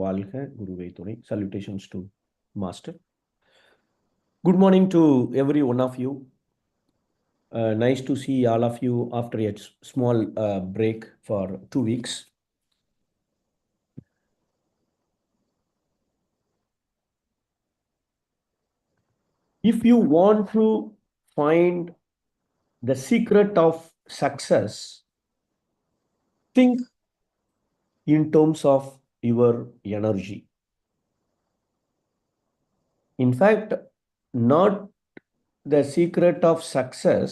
வாழ்க குருவே துணை. Salutations to Master. Good morning to every one of you. Nice to see all of you after a small break for 2 weeks. If you want to find the secret of success, think in terms of your energy. In fact, not the secret of success.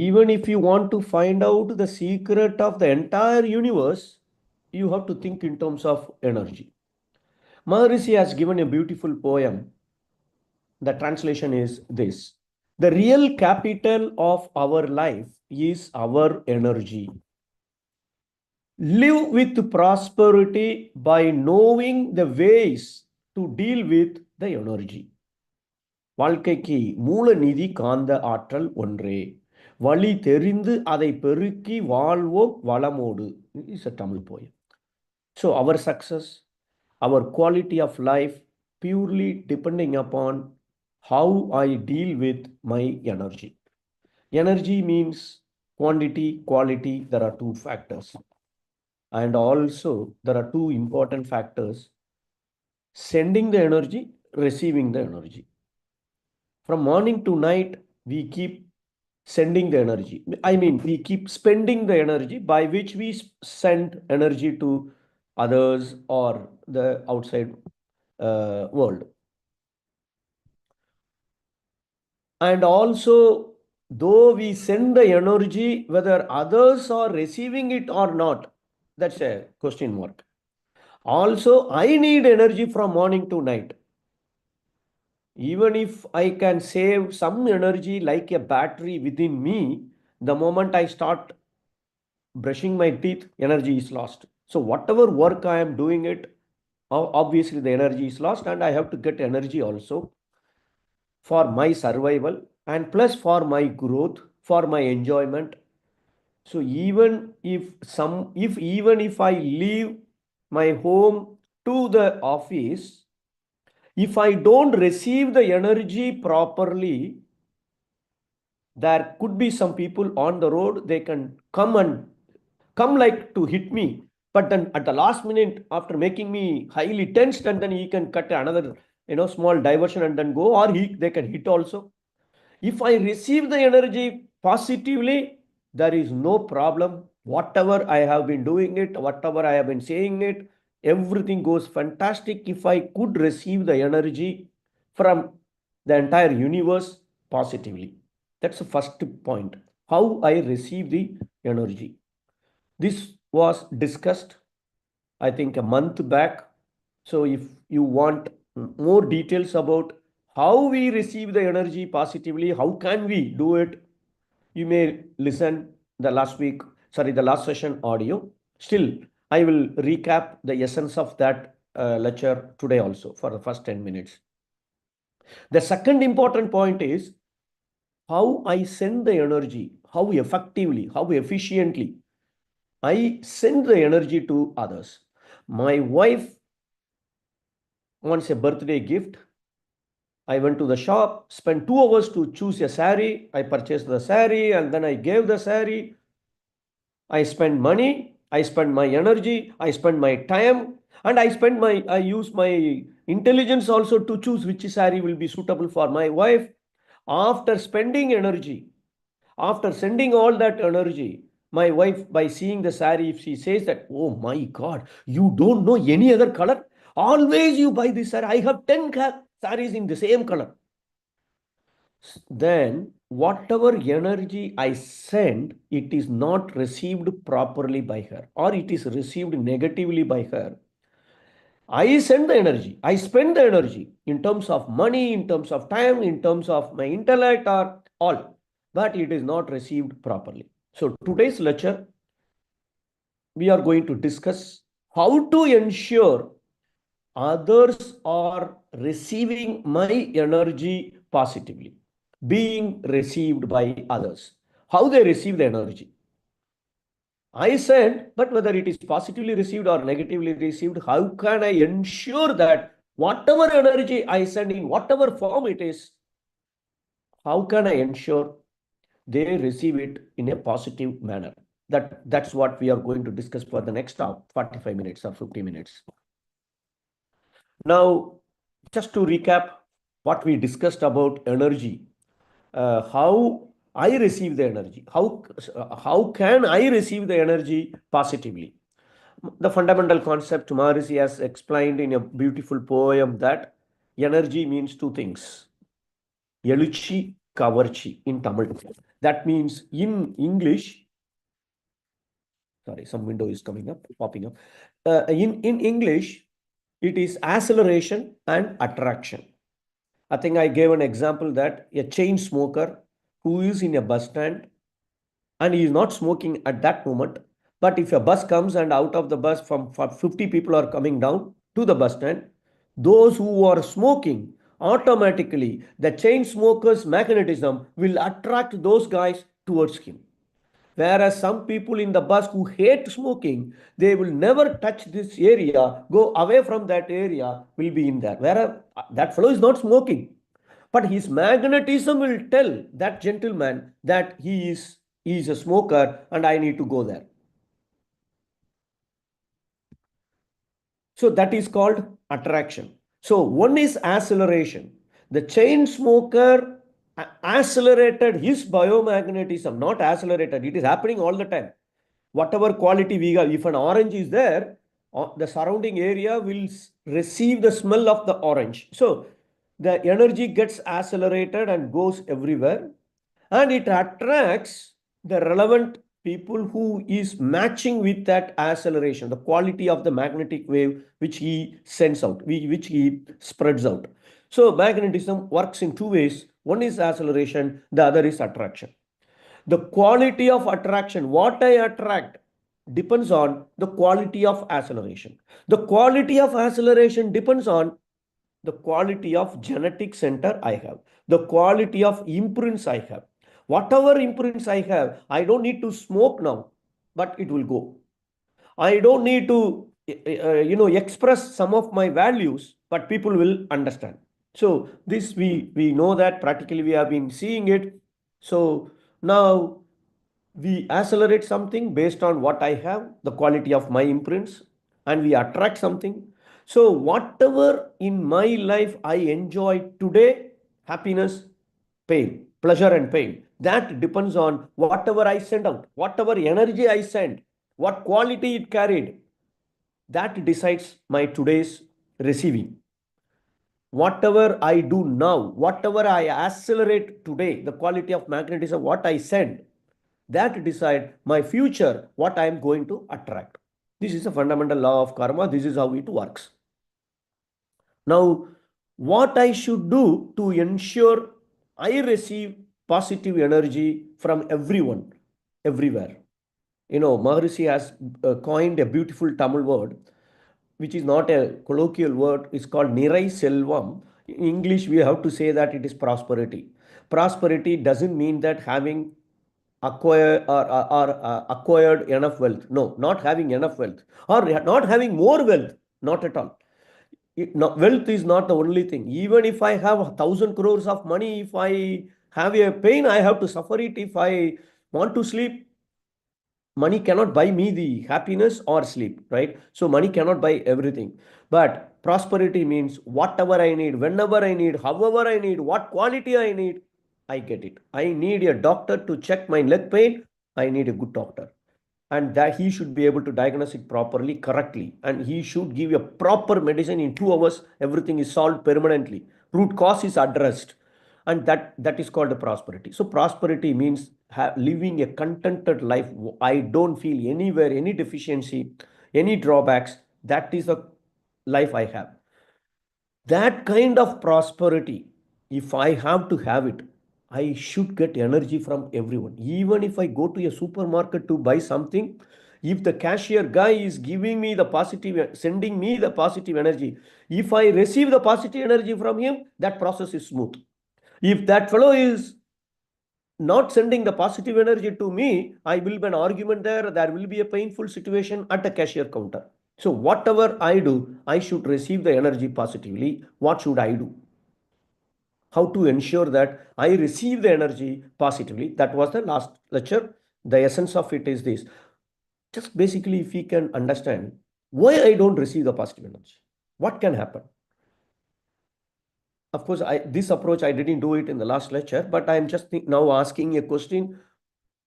Even if you want to find out the secret of the entire universe, you have to think in terms of energy. Maharishi has given a beautiful poem. The translation is this: the real capital of our life is our energy. Live with prosperity by knowing the ways to deal with the energy. வாழ்க்கைக்கு மூல நிதி காந்த ஆற்றல் ஒன்றே, வழி தெரிந்து அதை பெருக்கி வாழ்வோம் வளமோடு. Is a Tamil poem. So our success, our quality of life purely depending upon how I deal with my energy. Energy means quantity, quality. There are two factors. And also there are two important factors: sending the energy, receiving the energy. From morning to night, we keep sending the energy. I mean, we keep spending the energy by which we send energy to others or the outside world. And also, though we send the energy, whether others are receiving it or not, that's a question mark. Also, I need energy from morning to night. Even if I can save some energy like a battery within me, the moment I start brushing my teeth, energy is lost. So whatever work I am doing it, obviously the energy is lost, and I have to get energy also for my survival and plus for my growth, for my enjoyment. So even if I leave my home to the office, if I don't receive the energy properly, there could be some people on the road, they can come like to hit me, but then at the last minute, after making me highly tensed, and then he can cut another small diversion and then go, or they can hit also. If I receive the energy positively, there is no problem. Whatever I have been doing it, whatever I have been saying it, everything goes fantastic if I could receive the energy from the entire universe positively. That's the first point, how I receive the energy. This was discussed, I think, a month back. So if you want more details about how we receive the energy positively, how can we do it, you may listen the last session audio. Still, I will recap the essence of that lecture today also for the first 10 minutes. The second important point is how I send the energy, how effectively, how efficiently I send the energy to others. My wife wants a birthday gift. I went to the shop, spent 2 hours to choose a saree. I purchased the saree and then I gave the saree. I spent money, I spent my energy, I spent my time, and I use my intelligence also to choose which saree will be suitable for my wife. After spending energy, after sending all that energy, my wife, by seeing the saree, if she says that, oh my God, you don't know any other color, always you buy this saree, I have 10 sarees in the same color, then whatever energy I send, it is not received properly by her, or it is received negatively by her. I send the energy, I spend the energy in terms of money, in terms of time, in terms of my intellect or all, but it is not received properly. So today's lecture, we are going to discuss how to ensure others are receiving my energy positively, being received by others, how they receive the energy. I send, but whether it is positively received or negatively received, how can I ensure that whatever energy I send in whatever form it is, how can I ensure they receive it in a positive manner? That's what we are going to discuss for the next 45 minutes or 50 minutes. Now, just to recap what we discussed about energy, how I receive the energy, how can I receive the energy positively? The fundamental concept Maharishi has explained in a beautiful poem that energy means two things: Eluchi, Kavarchi in Tamil. That means in English, sorry, some window is coming up, popping up. In English, it is acceleration and attraction. I think I gave an example that a chain smoker who is in a bus stand and he is not smoking at that moment, but if a bus comes and out of the bus from 50 people are coming down to the bus stand, those who are smoking, automatically the chain smoker's magnetism will attract those guys towards him. Whereas some people in the bus who hate smoking, they will never touch this area, go away from that area, will be in there. Whereas that fellow is not smoking, but his magnetism will tell that gentleman that he is a smoker and I need to go there. So that is called attraction. So one is acceleration. The chain smoker accelerated his biomagnetism, not accelerated. It is happening all the time. Whatever quality we have, if an orange is there, the surrounding area will receive the smell of the orange. So the energy gets accelerated and goes everywhere, and it attracts the relevant people who is matching with that acceleration, the quality of the magnetic wave which he sends out, which he spreads out. So magnetism works in two ways. One is acceleration, the other is attraction. The quality of attraction, what I attract, depends on the quality of acceleration. The quality of acceleration depends on the quality of genetic center I have, the quality of imprints I have. Whatever imprints I have, I don't need to smoke now, but it will go. I don't need to, express some of my values, but people will understand. So this we know that practically we have been seeing it. So now we accelerate something based on what I have, the quality of my imprints, and we attract something. So whatever in my life I enjoy today, happiness, pain, pleasure and pain, that depends on whatever I send out, whatever energy I send, what quality it carried, that decides my today's receiving. Whatever I do now, whatever I accelerate today, the quality of magnetism, what I send, that decide my future, what I am going to attract. This is a fundamental law of karma. This is how it works. Now, what I should do to ensure I receive positive energy from everyone, everywhere. Maharishi has coined a beautiful Tamil word, which is not a colloquial word. It's called Nirai Selvam. In English, we have to say that it is prosperity. Prosperity doesn't mean that having acquired enough wealth. No, not having enough wealth or not having more wealth. Not at all. Wealth is not the only thing. Even if I have 1,000 crores of money, if I have a pain, I have to suffer it. If I want to sleep, money cannot buy me the happiness or sleep, right? So money cannot buy everything. But prosperity means whatever I need, whenever I need, however I need, what quality I need, I get it. I need a doctor to check my leg pain. I need a good doctor. And that he should be able to diagnose it properly, correctly. And he should give a proper medicine in 2 hours. Everything is solved permanently. Root cause is addressed. And that is called a prosperity. So prosperity means living a contented life. I don't feel anywhere, any deficiency, any drawbacks. That is the life I have. That kind of prosperity, if I have to have it, I should get energy from everyone. Even if I go to a supermarket to buy something, if the cashier guy is giving me the positive, sending me the positive energy, if I receive the positive energy from him, that process is smooth. If that fellow is not sending the positive energy to me, I will be an argument there. There will be a painful situation at the cashier counter. So whatever I do, I should receive the energy positively. What should I do? How to ensure that I receive the energy positively? That was the last lecture. The essence of it is this. Just basically, if we can understand why I don't receive the positive energy, what can happen? Of course, this approach, I didn't do it in the last lecture, but I am just now asking a question.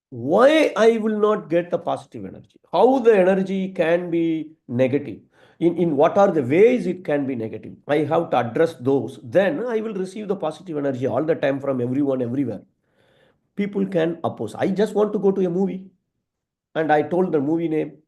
Why I will not get the positive energy? How the energy can be negative? In what are the ways it can be negative? I have to address those. Then I will receive the positive energy all the time from everyone, everywhere. People can oppose. I just want to go to a movie. And I told the movie name.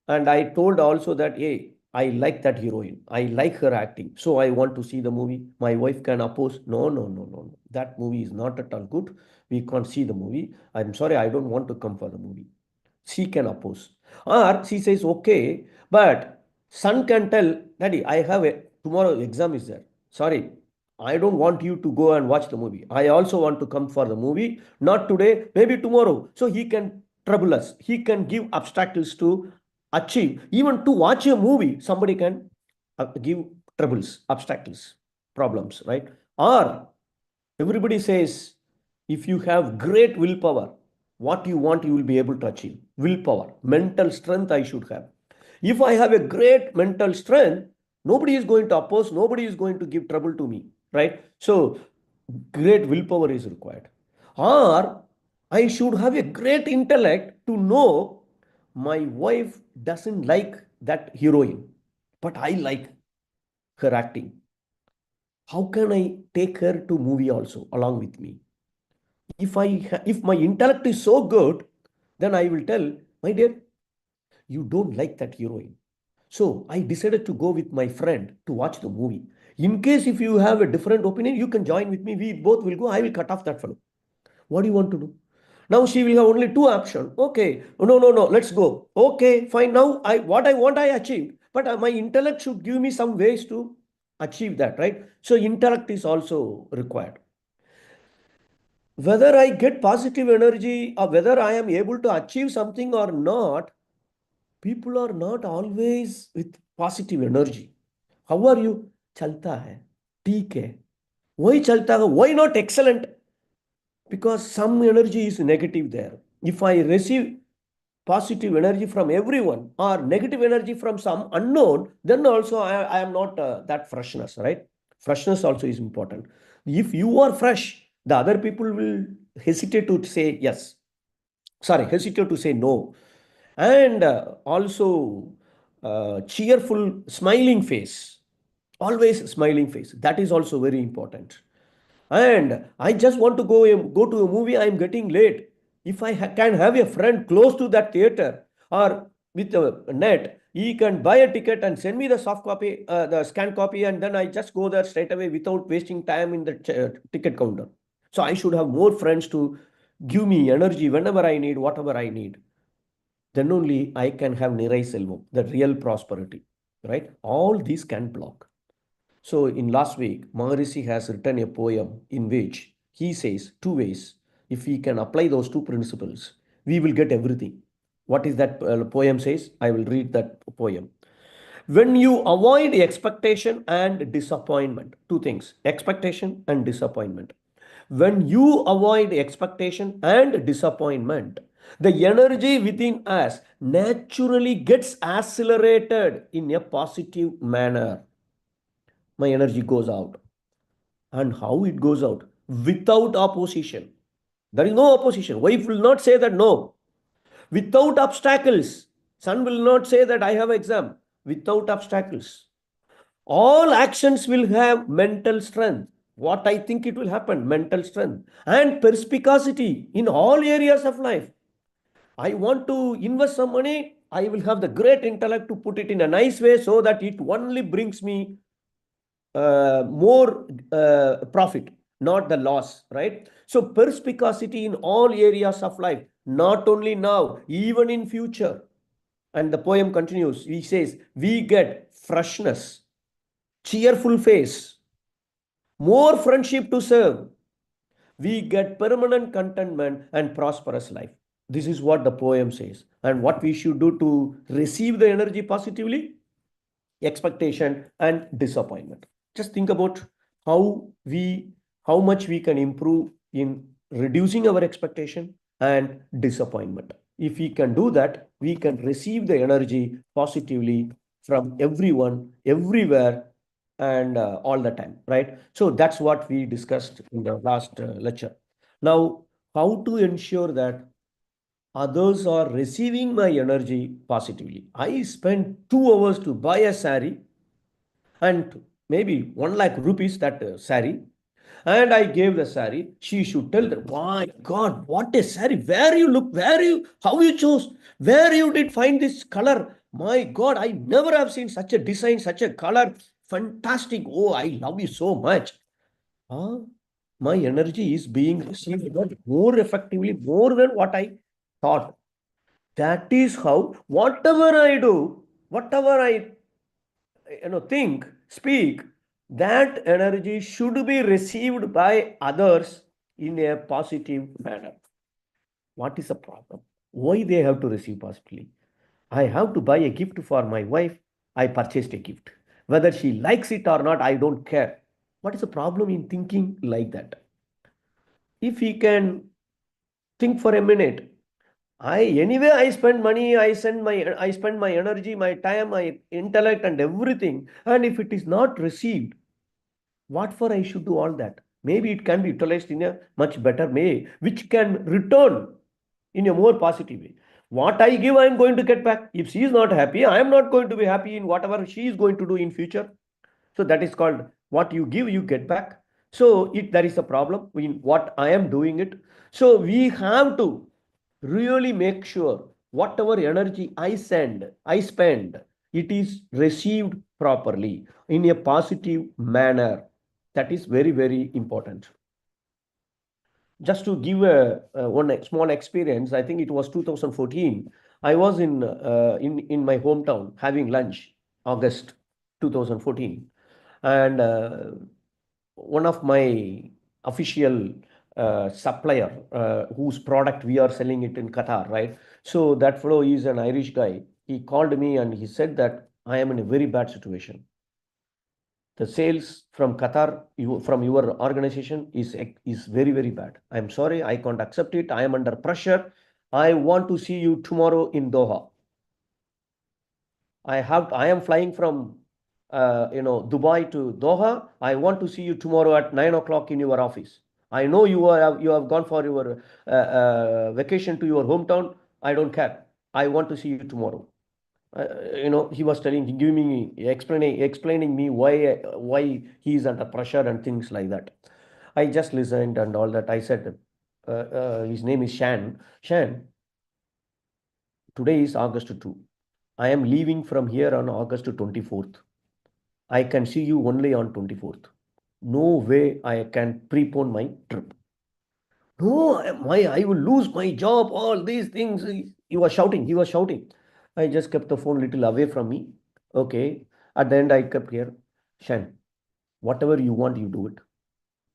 And I told also that, hey, I like that heroine. I like her acting. So I want to see the movie. My wife can oppose. No, no, no, no, no. That movie is not at all good. We can't see the movie. I'm sorry, I don't want to come for the movie. She can oppose. Or she says, okay, but son can tell, Daddy, I have a tomorrow exam is there. Sorry, I don't want you to go and watch the movie. I also want to come for the movie. Not today, maybe tomorrow. So he can trouble us. He can give obstacles to achieve. Even to watch a movie, somebody can give troubles, obstacles, problems, right? Or everybody says, if you have great willpower, what you want, you will be able to achieve. Willpower, mental strength, I should have. If I have a great mental strength, nobody is going to oppose, nobody is going to give trouble to me, right? So, great willpower is required. Or I should have a great intellect to know my wife doesn't like that heroine, but I like her acting. How can I take her to movie also along with me? If my intellect is so good, then I will tell, my dear, you don't like that heroine. So I decided to go with my friend to watch the movie. In case if you have a different opinion, you can join with me. We both will go. I will cut off that fellow. What do you want to do? Now she will have only two options. Okay, no, no, no, let's go. Okay, fine. Now what I want I achieved, but my intellect should give me some ways to achieve that, right? So intellect is also required. Whether I get positive energy or whether I am able to achieve something or not, people are not always with positive energy. How are you? Chalta hai, theek hai. Why chalta hai? Why not excellent? Because some energy is negative there. If I receive positive energy from everyone or negative energy from some unknown, then also I am not that freshness, right? Freshness also is important. If you are fresh, the other people will hesitate to say yes. Sorry, hesitate to say no. And also cheerful, smiling face. Always smiling face. That is also very important. And I just want to go to a movie. I am getting late. If I can have a friend close to that theater or with a net, he can buy a ticket and send me the soft copy, the scan copy, and then I just go there straight away without wasting time in the ticket counter. So I should have more friends to give me energy whenever I need, whatever I need. Then only I can have Nirai Selvam, the real prosperity, right? All these can block. So in last week, Maharishi has written a poem in which he says two ways. If we can apply those two principles, we will get everything. What is that poem says? I will read that poem. When you avoid expectation and disappointment, two things, expectation and disappointment. When you avoid expectation and disappointment, the energy within us naturally gets accelerated in a positive manner. My energy goes out. And how it goes out? Without opposition. There is no opposition. Wife will not say that no. Without obstacles. Son will not say that I have exam. Without obstacles. All actions will have mental strength. What I think it will happen, mental strength and perspicacity in all areas of life. I want to invest some money. I will have the great intellect to put it in a nice way so that it only brings me more profit, not the loss, right? So perspicacity in all areas of life, not only now, even in future. And the poem continues. He says, we get freshness, cheerful face, more friendship to serve, we get permanent contentment and prosperous life. This is what the poem says. And what we should do to receive the energy positively? Expectation and disappointment. Just think about how we how much we can improve in reducing our expectation and disappointment. If we can do that, we can receive the energy positively from everyone, everywhere, and all the time, right? So that's what we discussed in the last lecture. Now, how to ensure that others are receiving my energy positively? I spent 2 hours to buy a sari and maybe 1 lakh rupees that sari. And I gave the sari. She should tell them, my God, what a sari. Where you look, how you chose, where you did find this color. My God, I never have seen such a design, such a color. Fantastic. Oh, I love you so much. Huh? My energy is being received more effectively, more than what I thought. That is how, whatever I do, whatever I think, speak, that energy should be received by others in a positive manner. What is the problem? Why they have to receive positively? I have to buy a gift for my wife. I purchased a gift. Whether she likes it or not, I don't care. What is the problem in thinking like that? If we can think for a minute, I spend money, I spend my energy, my time, my intellect and everything. And if it is not received, what for I should do all that? Maybe it can be utilized in a much better way, which can return in a more positive way. What I give, I am going to get back. If she is not happy, I am not going to be happy in whatever she is going to do in future. So that is called what you give, you get back. So there is a problem in what I am doing it. So we have to really make sure whatever energy I spend, it is received properly in a positive manner. That is very, very important. Just to give one small experience, I think it was 2014. I was in my hometown having lunch, August 2014, and one of my official supplier whose product we are selling it in Qatar, right? So that fellow is an Irish guy. He called me and he said that I am in a very bad situation. The sales from Qatar, from your organization is very, very bad. I'm sorry, I can't accept it. I am under pressure. I want to see you tomorrow in Doha. I am flying from Dubai to Doha. I want to see you tomorrow at 9 o'clock in your office. I know you have gone for your vacation to your hometown. I don't care. I want to see you tomorrow. He was giving me, explaining me why he is under pressure and things like that. I just listened and all that. I said, his name is Shan. Shan, today is August 2. I am leaving from here on August 24th. I can see you only on 24th. No way I can prepone my trip. No, I will lose my job, all these things. He was shouting. He was shouting. I just kept the phone little away from me. Okay. At the end, I kept here. Shan, whatever you want, you do it.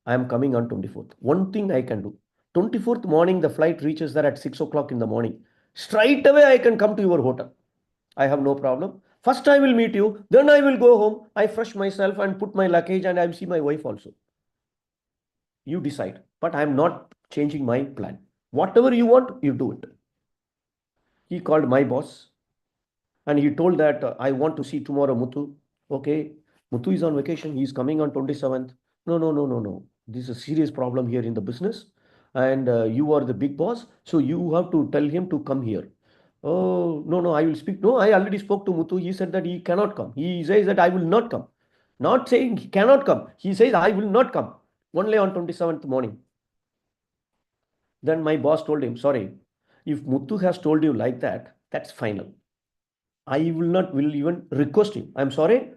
I am coming on 24th. One thing I can do. 24th morning, the flight reaches there at 6 o'clock in the morning. Straight away, I can come to your hotel. I have no problem. First, I will meet you. Then I will go home. I fresh myself and put my luggage and I will see my wife also. You decide. But I am not changing my plan. Whatever you want, you do it. He called my boss and he told that I want to see tomorrow Muthu. Okay, Muthu is on vacation. He is coming on 27th. No, no, no, no, no. This is a serious problem here in the business. And you are the big boss. So you have to tell him to come here. Oh, no, no, I will speak. No, I already spoke to Muthu. He said that he cannot come. He says that I will not come. Not saying he cannot come. He says I will not come. Only on 27th morning. Then my boss told him, sorry, if Muthu has told you like that, that's final. I will even request him. I'm sorry,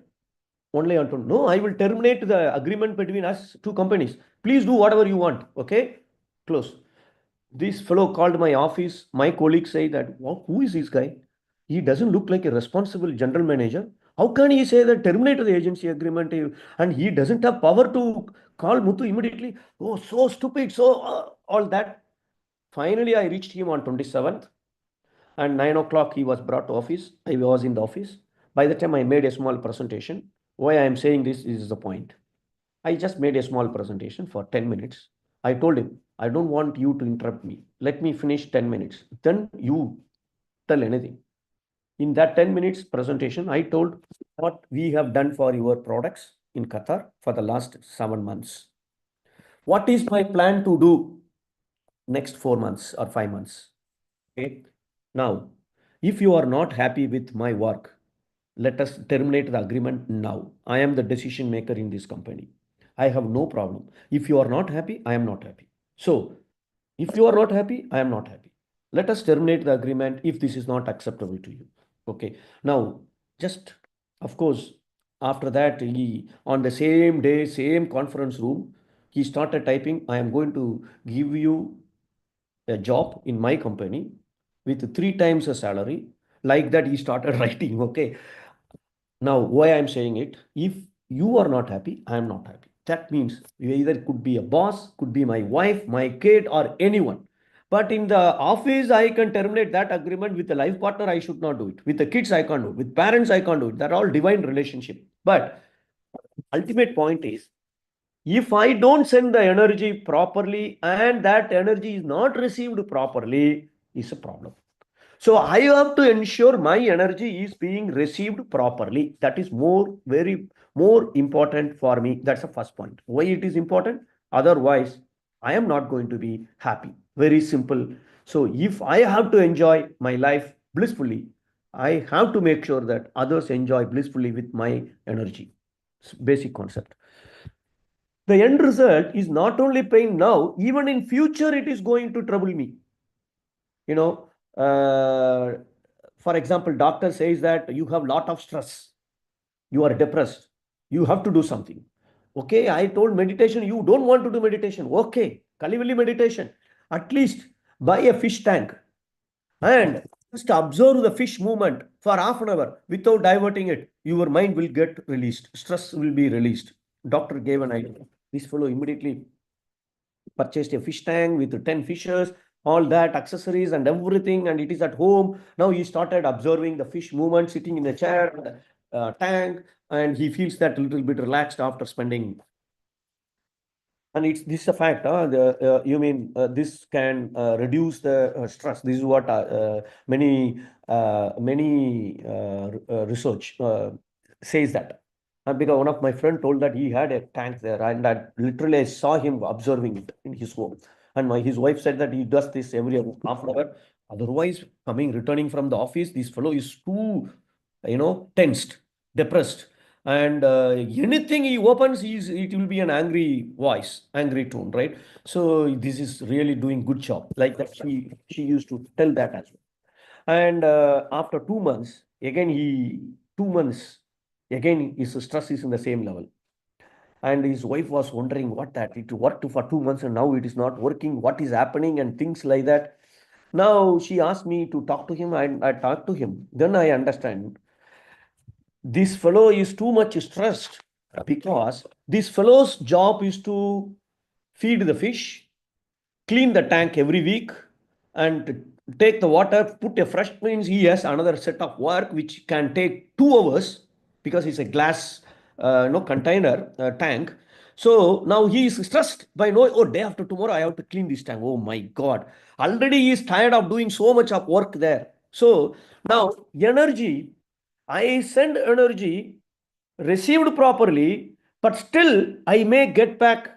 only on 20. No, I will terminate the agreement between us two companies. Please do whatever you want. Okay, close. This fellow called my office. My colleagues say that, well, who is this guy? He doesn't look like a responsible general manager. How can he say that terminate the agency agreement and he doesn't have power to call Muthu immediately? Oh, so stupid. So all that. Finally, I reached him on 27th and 9 o'clock he was brought to office. I was in the office. By the time I made a small presentation, why I am saying this is the point. I just made a small presentation for 10 minutes. I told him, I don't want you to interrupt me. Let me finish 10 minutes. Then you tell anything. In that 10 minutes presentation, I told what we have done for your products in Qatar for the last 7 months. What is my plan to do next 4 months or 5 months? Okay. Now, if you are not happy with my work, let us terminate the agreement now. I am the decision maker in this company. I have no problem. If you are not happy, I am not happy. So, if you are not happy, I am not happy. Let us terminate the agreement if this is not acceptable to you. Okay. Now, just of course, after that, he on the same day, same conference room, he started typing, I am going to give you a job in my company with 3 times a salary. Like that, he started writing. Okay. Now, why I'm saying it, if you are not happy, I am not happy. That means you either could be a boss, could be my wife, my kid, or anyone. But in the office, I can terminate that agreement. With the life partner, I should not do it. With the kids, I can't do it. With parents, I can't do it. They're all divine relationship. But ultimate point is, if I don't send the energy properly and that energy is not received properly, is a problem. So I have to ensure my energy is being received properly. That is more important for me. That's the first point. Why it is important? Otherwise, I am not going to be happy. Very simple. So if I have to enjoy my life blissfully, I have to make sure that others enjoy blissfully with my energy. It's basic concept. The end result is not only pain now, even in future, it is going to trouble me. You know, for example, doctor says that you have lot of stress, you are depressed, you have to do something. Okay, I told meditation, you don't want to do meditation. Okay, Kalivalli meditation. At least buy a fish tank and just observe the fish movement for half an hour without diverting it. Your mind will get released. Stress will be released. Doctor gave an idea. This fellow immediately purchased a fish tank with 10 fishes, all that accessories and everything, and it is at home. Now he started observing the fish movement, sitting in a chair, tank, and he feels that a little bit relaxed after spending. And it's this is a fact. You mean this can reduce the stress? This is what many research says that. Because one of my friend told that he had a tank there, and I literally saw him observing it in his home. And his wife said that he does this every half an hour. Otherwise, returning from the office, this fellow is too, tensed, depressed, and anything he opens, it will be an angry voice, angry tone, right? So this is really doing good job. Like that, she used to tell that as well. And after 2 months, again 2 months, again his stress is in the same level. And his wife was wondering what that it worked for 2 months and now it is not working. What is happening and things like that. Now she asked me to talk to him, and I talked to him. Then I understand this fellow is too much stressed because this fellow's job is to feed the fish, clean the tank every week, and take the water, put a fresh, means he has another set of work which can take 2 hours because it's a glass no container tank. So now he is stressed by knowing, oh, day after tomorrow I have to clean this tank. Oh my God. Already he is tired of doing so much of work there. So now energy, I send energy received properly, but still I may get back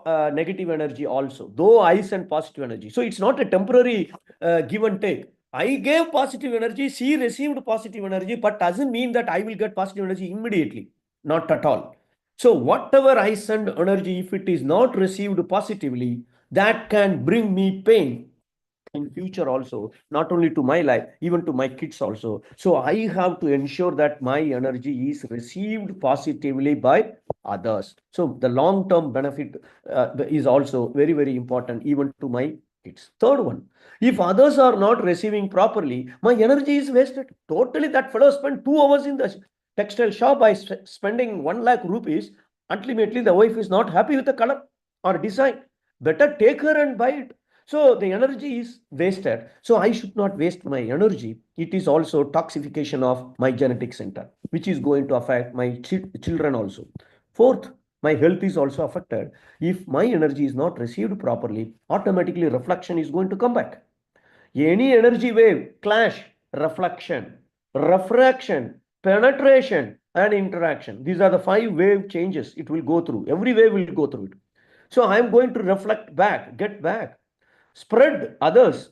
negative energy also, though I send positive energy. So it's not a temporary give and take. I gave positive energy, she received positive energy, but doesn't mean that I will get positive energy immediately. Not at all. So whatever I send energy, if it is not received positively, that can bring me pain in future also, not only to my life, even to my kids also. So I have to ensure that my energy is received positively by others. So the long term benefit is also very, very important, even to my It's third one. If others are not receiving properly, my energy is wasted. Totally, that fellow spent 2 hours in the textile shop by spending 1 lakh rupees. Ultimately, the wife is not happy with the color or design. Better take her and buy it. So the energy is wasted. So I should not waste my energy. It is also toxification of my genetic center, which is going to affect my children also. Fourth, my health is also affected. If my energy is not received properly, automatically reflection is going to come back. Any energy wave, clash, reflection, refraction, penetration, and interaction. These are the 5 wave changes it will go through. Every wave will go through it. So I am going to reflect back, get back, spread others.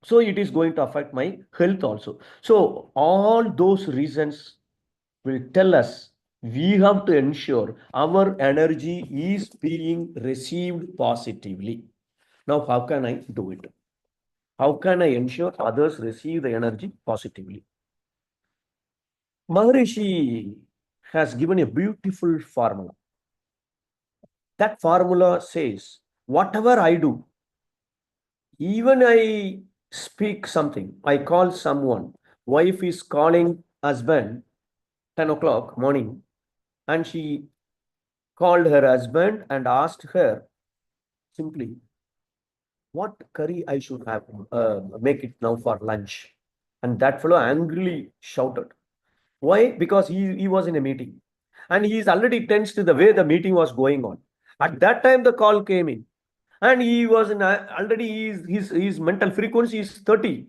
So it is going to affect my health also. So all those reasons will tell us we have to ensure our energy is being received positively. Now, how can I do it? How can I ensure others receive the energy positively? Maharishi has given a beautiful formula. That formula says, whatever I do, even I speak something, I call someone, wife is calling husband 10 o'clock morning, and she called her husband and asked her simply, what curry I should have, make it now for lunch. And that fellow angrily shouted. Why? Because he was in a meeting and he is already tense to the way the meeting was going on. At that time, the call came in and he was in already his mental frequency is 30.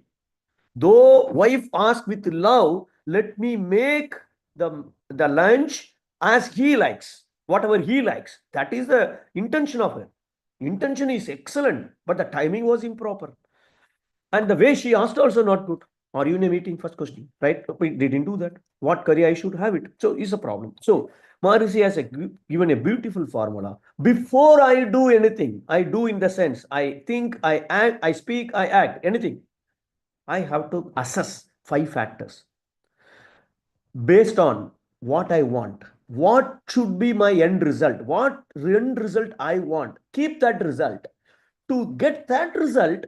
Though wife asked with love, let me make the lunch as he likes, whatever he likes. That is the intention of her. Intention is excellent, but the timing was improper. And the way she asked also not good. Are you in a meeting? First question, right? We didn't do that. What curry I should have it? So it's a problem. So Maharishi has given a beautiful formula. Before I do anything, I do in the sense I think, I act, I speak, I act, anything. I have to assess 5 factors based on what I want. What should be my end result? What end result I want? Keep that result. To get that result,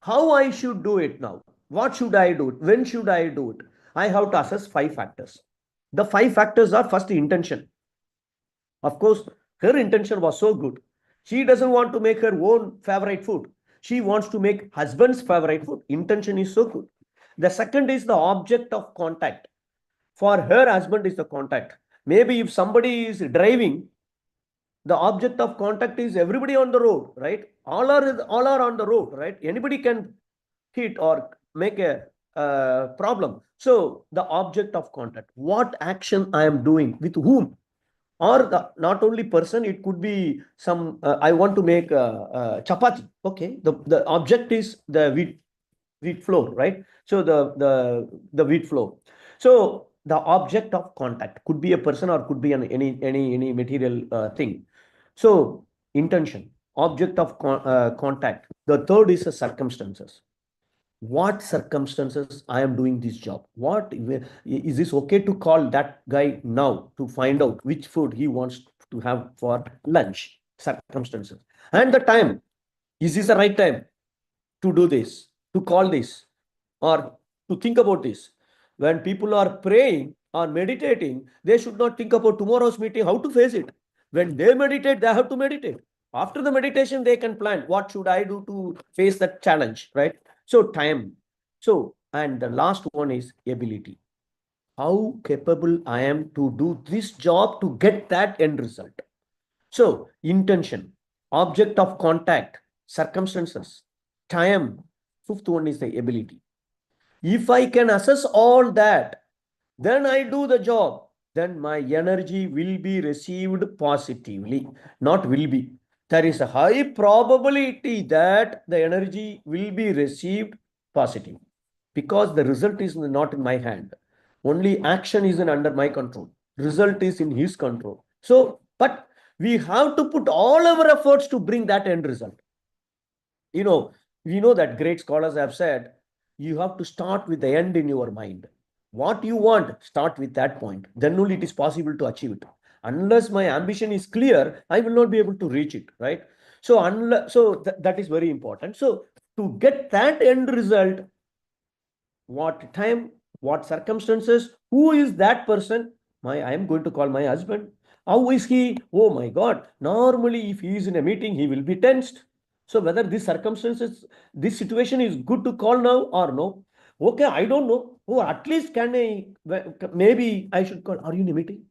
how I should do it now? What should I do it? When should I do it? I have to assess 5 factors. The 5 factors are first intention. Of course, her intention was so good. She doesn't want to make her own favorite food. She wants to make husband's favorite food. Intention is so good. The second is the object of contact. For her, husband is the contact. Maybe if somebody is driving, the object of contact is everybody on the road, right? All are on the road, right? Anybody can hit or make a problem. So the object of contact, what action I am doing with whom, or the not only person, it could be some. I want to make chapati. Okay, the object is the wheat flour, right? So the wheat flour. So the object of contact could be a person or could be any material thing. So intention, object of contact. The third is the circumstances. What circumstances I am doing this job? What is this okay to call that guy now to find out which food he wants to have for lunch? Circumstances and the time. Is this the right time to do this, to call this, or to think about this? When people are praying or meditating, they should not think about tomorrow's meeting, how to face it. When they meditate, they have to meditate. After the meditation, they can plan what should I do to face that challenge, right? So time. So, and the last one is ability. How capable I am to do this job to get that end result. So, intention, object of contact, circumstances, time. Fifth one is the ability. If I can assess all that, then I do the job, then my energy will be received positively, not will be. There is a high probability that the energy will be received positive because the result is not in my hand. Only action is under my control. Result is in his control. So, but we have to put all our efforts to bring that end result. We know that great scholars have said, you have to start with the end in your mind. What you want, start with that point. Then only it is possible to achieve it. Unless my ambition is clear, I will not be able to reach it, right? So that is very important. So to get that end result, what time, what circumstances, who is that person? I am going to call my husband. How is he? Oh my God. Normally, if he is in a meeting, he will be tensed. So whether this circumstances, this situation is good to call now or no. Okay, I don't know. Oh, at least maybe I should call. Are you in a meeting?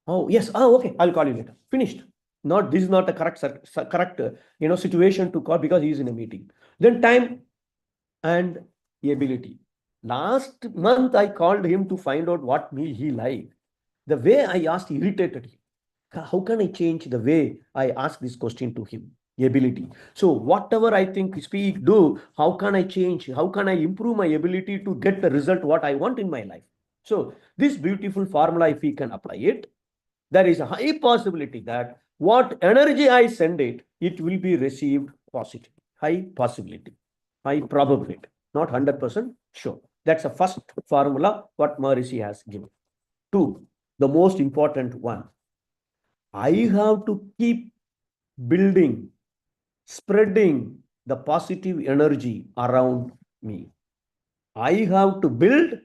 Oh, yes. Oh, okay. I'll call you later. Finished. Not, this is not a correct, situation to call because he is in a meeting. Then time and ability. Last month, I called him to find out what meal he liked. The way I asked irritated him. How can I change the way I ask this question to him? Ability. So whatever I think, speak, do, how can I change? How can I improve my ability to get the result what I want in my life? So this beautiful formula, if we can apply it, there is a high possibility that what energy I send it, it will be received positive. High possibility, high probability, not 100% sure. That's the first formula what Maharishi has given. Two, the most important one. I have to keep building, spreading the positive energy around me. I have to build,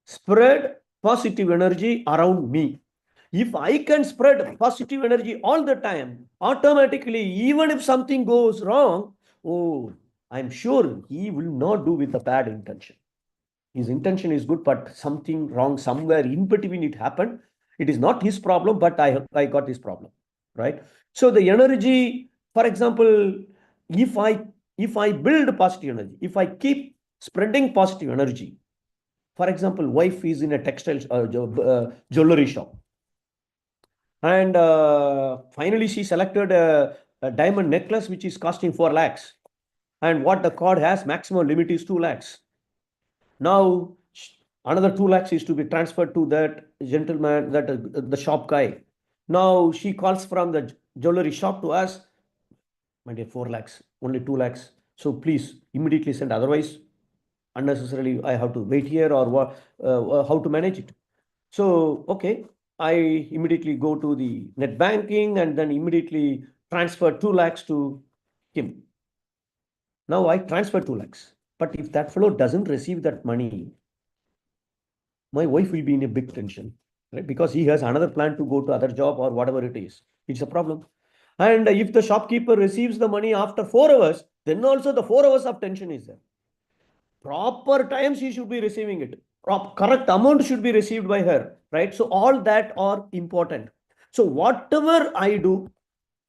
spread positive energy around me. If I can spread positive energy all the time, automatically, even if something goes wrong, oh, I'm sure he will not do with a bad intention. His intention is good, but something wrong somewhere in between it happened. It is not his problem, but I got this problem, right? So the energy, for example, if I build positive energy, if I keep spreading positive energy, for example, wife is in a textile jewelry shop, and finally she selected a diamond necklace which is costing 4 lakhs, and what the card has maximum limit is 2 lakhs. Now another 2 lakhs is to be transferred to that gentleman, that the shop guy. Now she calls from the jewelry shop to us, my dear, 4 lakhs, only 2 lakhs. So please immediately send, otherwise unnecessarily I have to wait here, or what, how to manage it. So, okay, I immediately go to the net banking and then immediately transfer 2 lakhs to him. Now I transfer 2 lakhs. But if that fellow doesn't receive that money, my wife will be in a big tension, right? Because he has another plan to go to other job or whatever it is. It's a problem. And if the shopkeeper receives the money after 4 hours, then also the 4 hours of tension is there. Proper times he should be receiving it. Correct amount should be received by her, right? So all that are important. So whatever I do,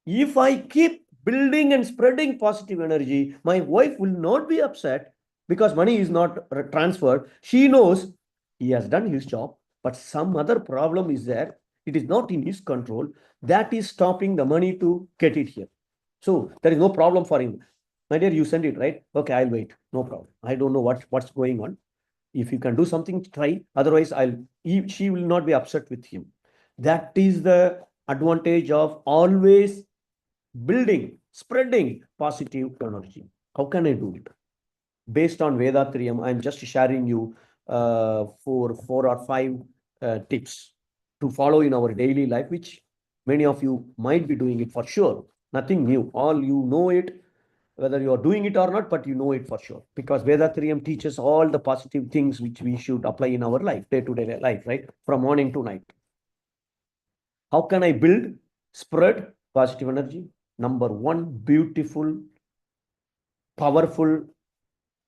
if I keep building and spreading positive energy, my wife will not be upset because money is not transferred. She knows he has done his job, but some other problem is there. It is not in his control. That is stopping the money to get it here. So there is no problem for him. My dear, you send it, right? Okay, I'll wait. No problem. I don't know what's going on. If you can do something, try. Otherwise, she will not be upset with him. That is the advantage of always building, spreading positive energy. How can I do it? Based on Vethathiriyam, I'm just sharing you four or five tips to follow in our daily life, which many of you might be doing it for sure. Nothing new. All you know it, whether you are doing it or not, but you know it for sure. Because Vethathiriyam teaches all the positive things which we should apply in our life, day-to-day life, right? From morning to night. How can I build, spread positive energy? Number one, beautiful, powerful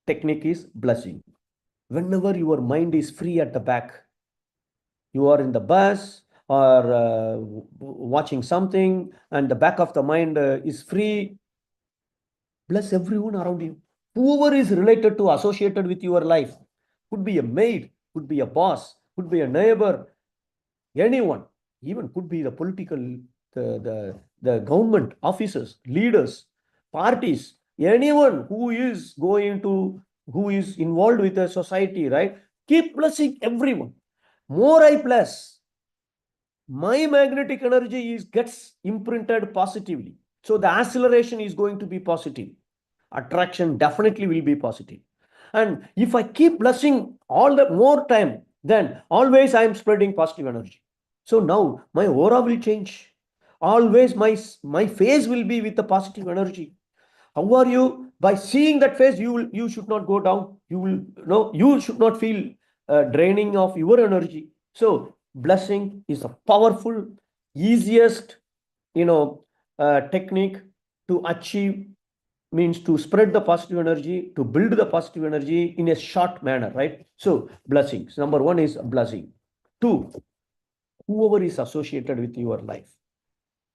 technique is blessing. Whenever your mind is free at the back, you are in the bus or watching something, and the back of the mind is free, bless everyone around you. Whoever is related to, associated with your life, could be a maid, could be a boss, could be a neighbor, anyone, even could be the political, the government officers, leaders, parties, anyone who is who is involved with the society, right? Keep blessing everyone. More I bless, my magnetic energy gets imprinted positively. So the acceleration is going to be positive. Attraction definitely will be positive. And if I keep blessing all the more time, then always I am spreading positive energy. So now my aura will change. Always my face will be with the positive energy. How are you? By seeing that face, you should not go down. You will you should not feel draining of your energy. So blessing is a powerful, easiest technique to achieve, means to spread the positive energy, to build the positive energy in a short manner, right? So blessings, number one is blessing. Two, whoever is associated with your life,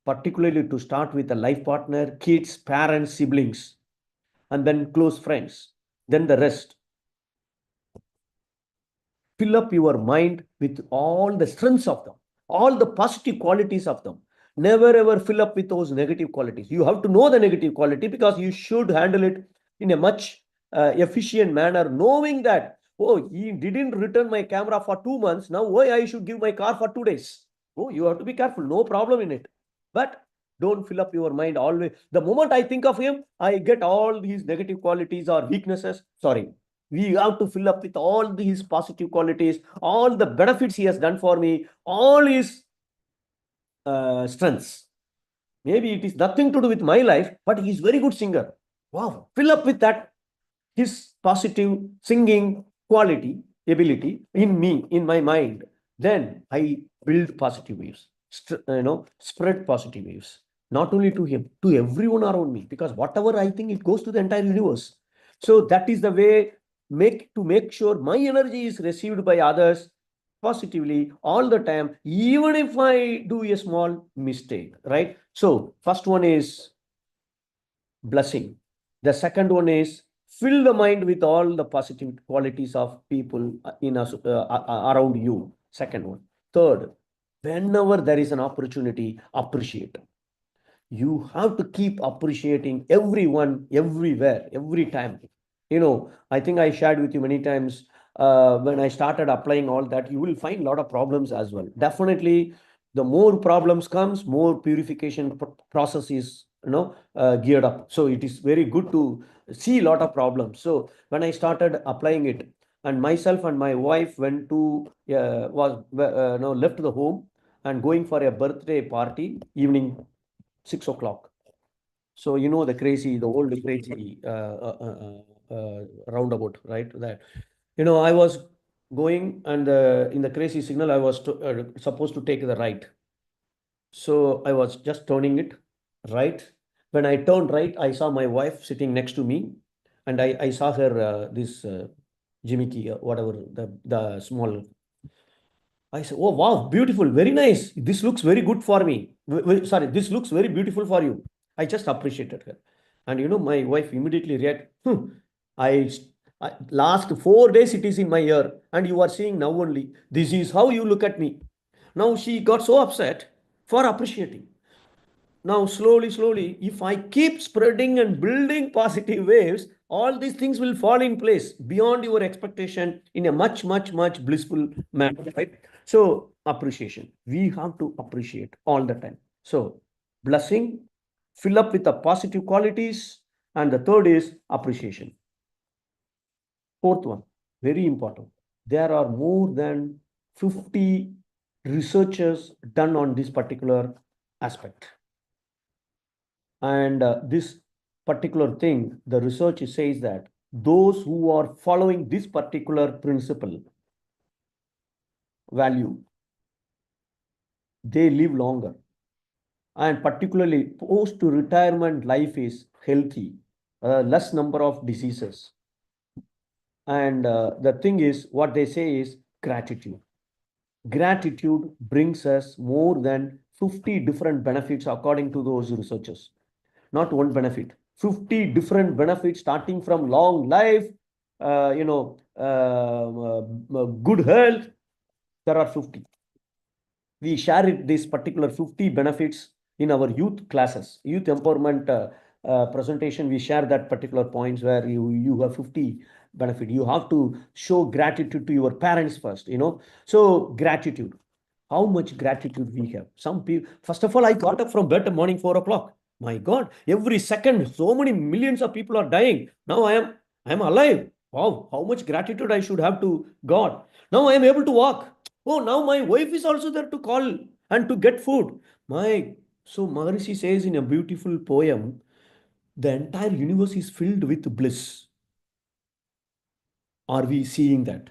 particularly to start with a life partner, kids, parents, siblings, and then close friends, then the rest. Fill up your mind with all the strengths of them, all the positive qualities of them. Never ever fill up with those negative qualities. You have to know the negative quality, because you should handle it in a much efficient manner, knowing that, oh, he didn't return my camera for 2 months. Now, why I should give my car for 2 days? Oh, you have to be careful. No problem in it. But don't fill up your mind always. The moment I think of him, I get all these negative qualities or weaknesses. Sorry, we have to fill up with all these positive qualities, all the benefits he has done for me, all his strengths. Maybe it is nothing to do with my life, but he is very good singer. Wow, fill up with that, his positive singing quality, ability in me, in my mind. Then I build positive waves, spread positive waves, not only to him, to everyone around me, because whatever I think, it goes to the entire universe. So that is the way, make sure my energy is received by others positively all the time, even if I do a small mistake, right? So first one is blessing. The second one is fill the mind with all the positive qualities of people in us, around you. Second one. Third, whenever there is an opportunity, appreciate. You have to keep appreciating everyone, everywhere, every time. I think I shared with you many times, when I started applying all that, you will find a lot of problems as well. Definitely, the more problems comes, more purification process is geared up. So it is very good to see a lot of problems. So when I started applying it, and myself and my wife went to was left the home and going for a birthday party evening 6 o'clock. So the old crazy roundabout, right? That I was going, and in the crazy signal, I was supposed to take the right. So I was just turning it right. When I turned right, I saw my wife sitting next to me, and I saw her this Jimmy, whatever, the small. I said, "Oh, wow, beautiful, very nice. This looks very good for me. Sorry, this looks very beautiful for you." I just appreciated her. And my wife immediately reacted, I, last 4 days it is in my ear, and you are seeing now only. This is how you look at me. Now she got so upset for appreciating. Now, slowly, if I keep spreading and building positive waves, all these things will fall in place beyond your expectation in a much, much, much blissful manner, right? So, appreciation. We have to appreciate all the time. So, blessing, fill up with the positive qualities. And the third is appreciation. Fourth one, very important. There are more than 50 researchers done on this particular aspect. And this particular thing, the research says that those who are following this particular principle, value, they live longer. And particularly post retirement life is healthy, less number of diseases. And the thing is, what they say is gratitude. Gratitude brings us more than 50 different benefits according to those researchers. Not one benefit, 50 different benefits, starting from long life, good health. There are 50. We share it, this particular 50 benefits in our youth classes, youth empowerment presentation. We share that particular points where you have 50 benefit. You have to show gratitude to your parents first. So gratitude. How much gratitude we have. Some people, first of all, I got up from bed morning 4 o'clock. My God, every second, so many millions of people are dying. Now I am alive. Wow, how much gratitude I should have to God. Now I am able to walk. Oh, now my wife is also there to call and to get food. My So Maharishi says in a beautiful poem, the entire universe is filled with bliss. Are we seeing that?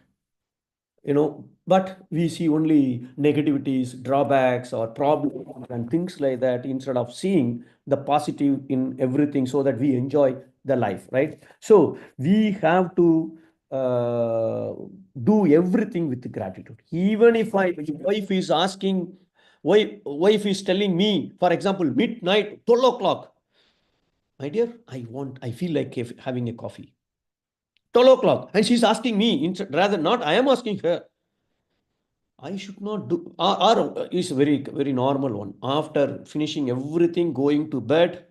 But we see only negativities, drawbacks, or problems and things like that instead of seeing the positive in everything so that we enjoy the life, right? So we have to uh, do everything with gratitude. Even if my wife is asking, wife is telling me, for example, midnight, 12 o'clock, my dear, I feel like having a coffee. 12 o'clock. And she's asking me, rather not, I am asking her. I should not do, or is very, very normal one. After finishing everything, going to bed,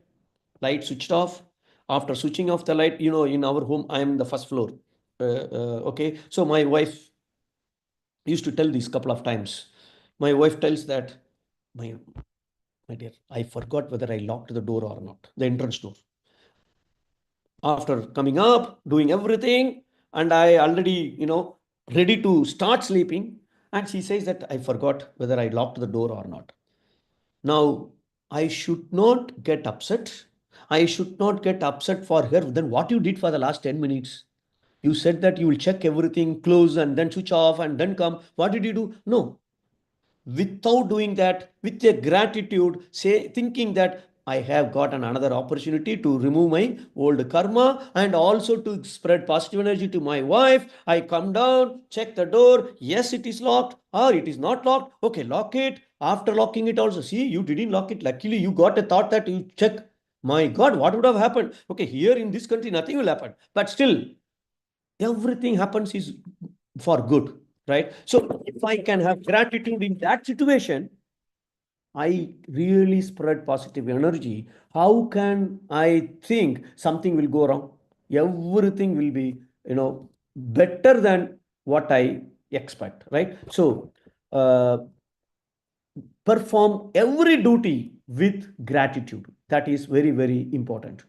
light switched off. After switching off the light, in our home, I am in the first floor. Okay. So my wife used to tell this couple of times. My wife tells that, my, my dear, I forgot whether I locked the door or not, the entrance door. After coming up, doing everything, and I already, ready to start sleeping. And she says that I forgot whether I locked the door or not. Now, I should not get upset. I should not get upset for her. Then what you did for the last 10 minutes? You said that you will check everything, close, and then switch off, and then come. What did you do? No, without doing that, with a gratitude, say, thinking that I have got another opportunity to remove my old karma and also to spread positive energy to my wife. I come down, check the door, yes, it is locked or it is not locked. Okay, lock it. After locking it also, see, you didn't lock it, luckily you got a thought that you check. My god, what would have happened? Okay, here in this country nothing will happen, but still everything happens is for good, right? So if I can have gratitude in that situation, I really spread positive energy. How can I think something will go wrong? Everything will be, better than what I expect, right? So uh, perform every duty with gratitude. That is very, very important.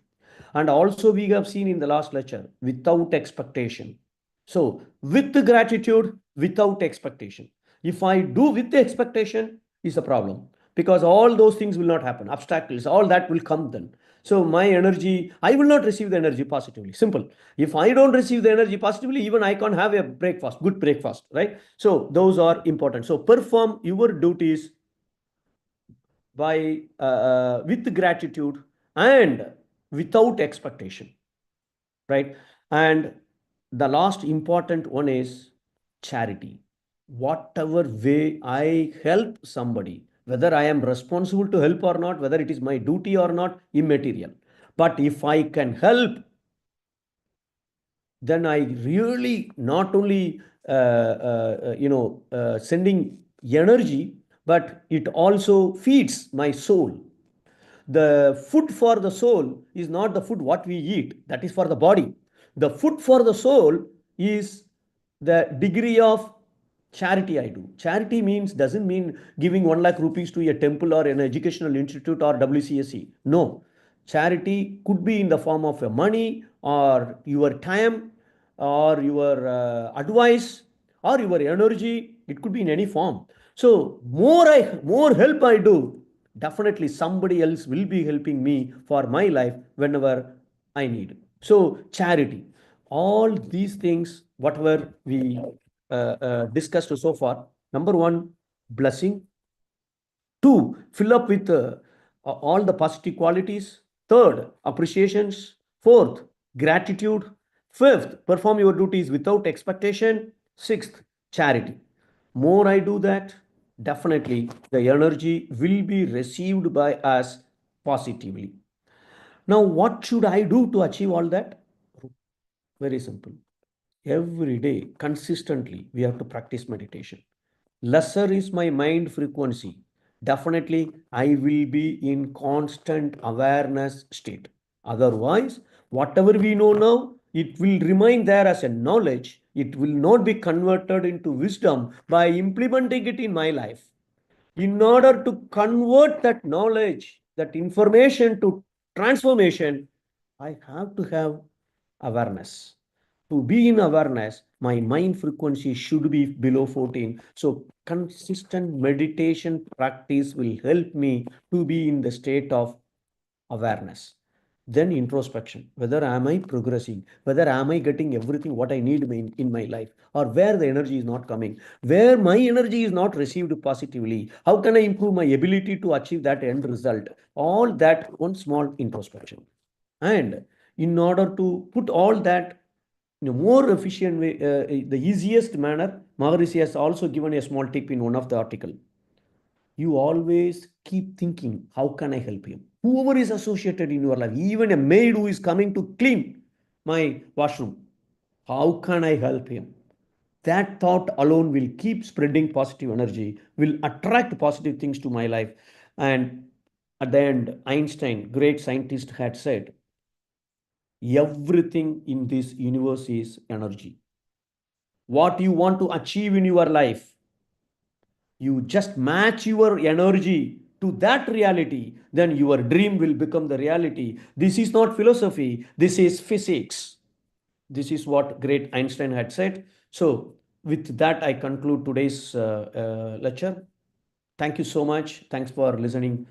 And also, we have seen in the last lecture, without expectation. So, with the gratitude, without expectation. If I do with the expectation, is a problem, because all those things will not happen. Obstacles, all that will come then. So, my energy, I will not receive the energy positively. Simple. If I don't receive the energy positively, even I can't have a breakfast, good breakfast, right? So, those are important. So, perform your duties by with gratitude and without expectation, right? And the last important one is charity. Whatever way I help somebody, whether I am responsible to help or not, whether it is my duty or not, immaterial. But if I can help, then I really not only sending energy, but it also feeds my soul. The food for the soul is not the food what we eat, that is for the body. The food for the soul is the degree of charity I do. Charity means, doesn't mean giving 1 lakh rupees to a temple or an educational institute or WCSE. No, charity could be in the form of a money or your time or your advice or your energy. It could be in any form. So more help I do, definitely somebody else will be helping me for my life whenever I need. So charity, all these things, whatever we discussed so far. Number one, blessing. Two, fill up with all the positive qualities. Third, appreciations. Fourth, gratitude. Fifth, perform your duties without expectation. Sixth, charity. More I do that, definitely the energy will be received by us positively. Now, what should I do to achieve all that? Very simple. Every day, consistently, we have to practice meditation. Lesser is my mind frequency. Definitely, I will be in constant awareness state. Otherwise, whatever we know now, it will remain there as a knowledge. It will not be converted into wisdom by implementing it in my life. In order to convert that knowledge, that information to transformation, I have to have awareness. To be in awareness, My mind frequency should be below 14. So consistent meditation practice will help me to be in the state of awareness. Then introspection, whether am I progressing, whether am I getting everything what I need in my life, or where the energy is not coming, where my energy is not received positively, how can I improve my ability to achieve that end result? All that one small introspection. And in order to put all that in a more efficient way, the easiest manner, Maharishi has also given a small tip in one of the article. You always keep thinking, how can I help him? Whoever is associated in your life, even a maid who is coming to clean my washroom, how can I help him? That thought alone will keep spreading positive energy, will attract positive things to my life. And at the end, Einstein, great scientist, had said, everything in this universe is energy. What you want to achieve in your life, you just match your energy to that reality, then your dream will become the reality. This is not philosophy, this is physics. This is what great Einstein had said. So, with that, I conclude today's lecture. Thank you so much. Thanks for listening.